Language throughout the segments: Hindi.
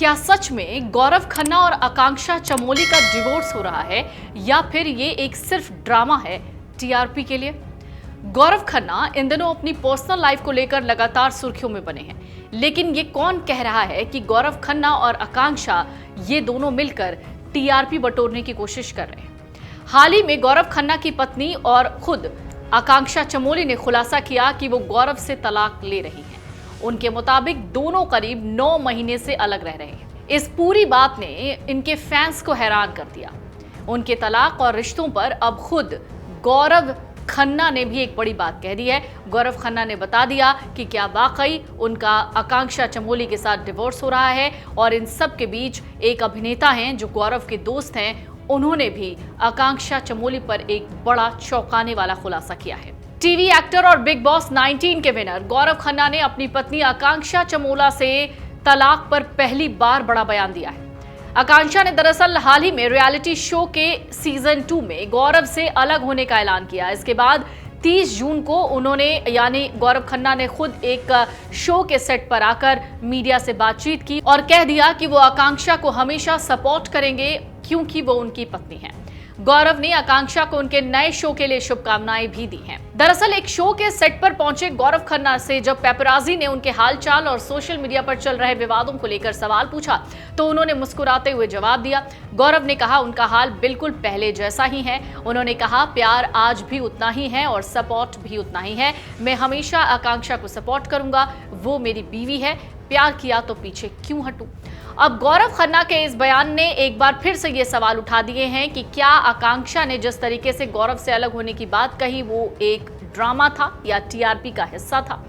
क्या सच में गौरव खन्ना और आकांक्षा चमोली का डिवोर्स हो रहा है या फिर ये एक सिर्फ ड्रामा है टीआरपी के लिए? गौरव खन्ना इन दिनों अपनी पर्सनल लाइफ को लेकर लगातार सुर्खियों में बने हैं, लेकिन ये कौन कह रहा है कि गौरव खन्ना और आकांक्षा ये दोनों मिलकर टीआरपी बटोरने की कोशिश कर रहे हैं? हाल ही में गौरव खन्ना की पत्नी और खुद आकांक्षा चमोली ने खुलासा किया कि वो गौरव से तलाक ले रही हैं। उनके मुताबिक दोनों करीब 9 महीने से अलग रह रहे हैं। इस पूरी बात ने इनके फैंस को हैरान कर दिया। उनके तलाक और रिश्तों पर अब खुद गौरव खन्ना ने भी एक बड़ी बात कह दी है। गौरव खन्ना ने बता दिया कि क्या वाकई उनका आकांक्षा चमोली के साथ डिवोर्स हो रहा है, और इन सब के बीच एक अभिनेता हैं जो गौरव के दोस्त हैं, उन्होंने भी आकांक्षा चमोली पर एक बड़ा चौंकाने वाला खुलासा किया है। टीवी एक्टर और बिग बॉस 19 के विनर गौरव खन्ना ने अपनी पत्नी आकांक्षा चमोला से तलाक पर पहली बार बड़ा बयान दिया है। आकांक्षा ने दरअसल हाल ही में रियलिटी शो के सीजन 2 में गौरव से अलग होने का ऐलान किया। इसके बाद 30 जून को उन्होंने यानी गौरव खन्ना ने खुद एक शो के सेट पर आकर मीडिया से बातचीत की और कह दिया कि वो आकांक्षा को हमेशा सपोर्ट करेंगे क्योंकि वो उनकी पत्नी है। गौरव ने आकांक्षा को उनके नए शो के लिए शुभकामनाएं भी दी हैं। दरअसल एक शो के सेट पर पहुंचे गौरव खन्ना से जब पेपराजी ने उनके हालचाल और सोशल मीडिया पर चल रहे विवादों को लेकर सवाल पूछा तो उन्होंने मुस्कुराते हुए जवाब दिया। गौरव ने कहा उनका हाल बिल्कुल पहले जैसा ही है। उन्होंने कहा प्यार आज भी उतना ही है और सपोर्ट भी उतना ही है। मैं हमेशा आकांक्षा को सपोर्ट करूंगा, वो मेरी बीवी है, प्यार किया तो पीछे क्यों हटूं। अब गौरव खन्ना के इस बयान ने एक बार फिर से ये सवाल उठा दिए हैं कि क्या आकांक्षा ने जिस तरीके से गौरव से अलग होने की बात कही वो एक ड्रामा था या टीआरपी का हिस्सा था।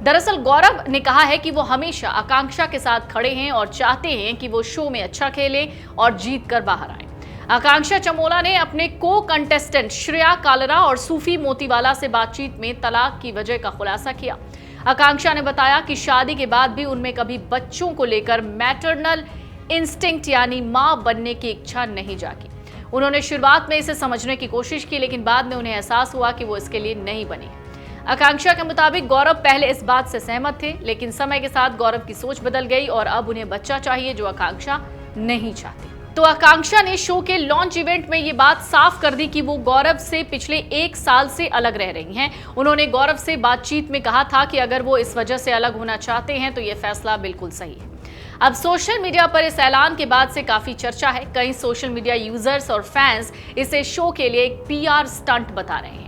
दरअसल गौरव ने कहा है कि वो हमेशा आकांक्षा के साथ खड़े हैं और चाहते हैं कि वो शो में अच्छा खेले और जीत कर बाहर आए। आकांक्षा चमोला ने अपने को कंटेस्टेंट श्रेया कालरा और सूफी मोतीवाला से बातचीत में तलाक की वजह का खुलासा किया। आकांक्षा ने बताया कि शादी के बाद भी उनमें कभी बच्चों को लेकर मैटरनल इंस्टिंक्ट यानी मां बनने की इच्छा नहीं जागी। उन्होंने शुरुआत में इसे समझने की कोशिश की, लेकिन बाद में उन्हें एहसास हुआ कि वो इसके लिए नहीं बनी। आकांक्षा के मुताबिक गौरव पहले इस बात से सहमत थे, लेकिन समय के साथ गौरव की सोच बदल गई और अब उन्हें बच्चा चाहिए जो आकांक्षा नहीं चाहती। तो आकांक्षा ने शो के लॉन्च इवेंट में ये बात साफ कर दी कि वो गौरव से पिछले 1 साल से अलग रह रही हैं। उन्होंने गौरव से बातचीत में कहा था कि अगर वो इस वजह से अलग होना चाहते हैं तो ये फैसला बिल्कुल सही है। अब सोशल मीडिया पर इस ऐलान के बाद से काफी चर्चा है। कई सोशल मीडिया यूजर्स और फैंस इसे शो के लिए एक पीआर स्टंट बता रहे हैं।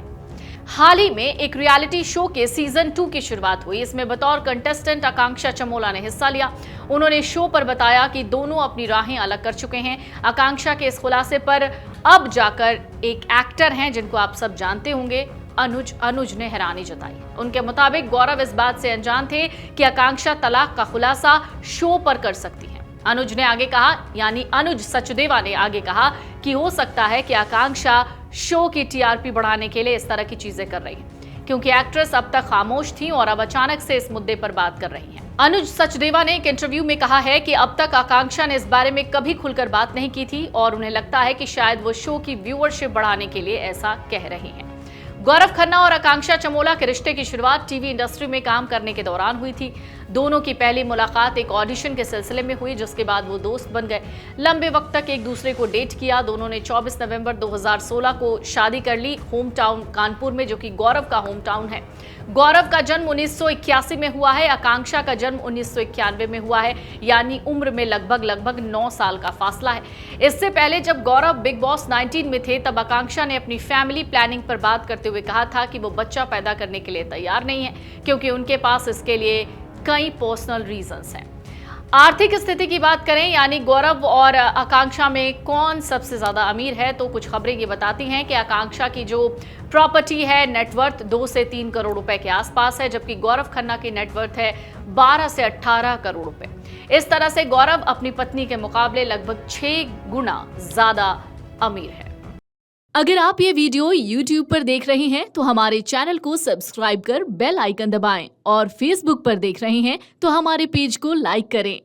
हाल ही में एक रियलिटी शो के सीजन 2 की शुरुआत हुई। इसमें बतौर कंटेस्टेंट आकांक्षा चमोला ने हिस्सा लिया। उन्होंने शो पर बताया कि दोनों अपनी राहें अलग कर चुके हैं। आकांक्षा के इस खुलासे पर अब जाकर एक एक्टर हैं जिनको आप सब जानते होंगे, अनुज ने हैरानी जताई। उनके मुताबिक गौरव इस बात से अनजान थे कि आकांक्षा तलाक का खुलासा शो पर कर सकती है। अनुज ने आगे कहा, यानी अनुज सचदेवा ने आगे कहा कि हो सकता है कि आकांक्षा शो की टीआरपी बढ़ाने के लिए इस तरह की चीजें कर रही हैं, क्योंकि एक्ट्रेस अब तक खामोश थी और अब अचानक से इस मुद्दे पर बात कर रही हैं। अनुज सचदेवा ने एक इंटरव्यू में कहा है कि अब तक आकांक्षा ने इस बारे में कभी खुलकर बात नहीं की थी और उन्हें लगता है कि शायद वो शो की व्यूअरशिप बढ़ाने के लिए ऐसा कह रही हैं। गौरव खन्ना और आकांक्षा चमोला के रिश्ते की शुरुआत टीवी इंडस्ट्री में काम करने के दौरान हुई थी। दोनों की पहली मुलाकात एक ऑडिशन के सिलसिले में हुई, जिसके बाद वो दोस्त बन गए। लंबे वक्त तक एक दूसरे को डेट किया। दोनों ने 24 नवंबर 2016 को शादी कर ली, होम टाउन कानपुर में, जो कि गौरव का होम टाउन है। गौरव का जन्म 1981 में हुआ है, आकांक्षा का जन्म 1991 में हुआ है, यानी उम्र में लगभग 9 साल का फासला है। इससे पहले जब गौरव बिग बॉस 19 में थे तब आकांक्षा ने अपनी फैमिली प्लानिंग पर बात करते हुए कहा था कि वो बच्चा पैदा करने के लिए तैयार नहीं है, क्योंकि उनके पास इसके लिए कई पर्सनल रीजंस हैं। आर्थिक स्थिति की बात करें, यानी गौरव और आकांक्षा में कौन सबसे ज्यादा अमीर है, तो कुछ खबरें ये बताती हैं कि आकांक्षा की जो प्रॉपर्टी है नेटवर्थ 2 से 3 करोड़ रुपए के आसपास है, जबकि गौरव खन्ना की नेटवर्थ है 12 से 18 करोड़ रुपए। इस तरह से गौरव अपनी पत्नी के मुकाबले लगभग 6 गुना ज्यादा अमीर है। अगर आप ये वीडियो YouTube पर देख रहे हैं तो हमारे चैनल को सब्सक्राइब कर बेल आइकन दबाएं और Facebook पर देख रहे हैं तो हमारे पेज को लाइक करें।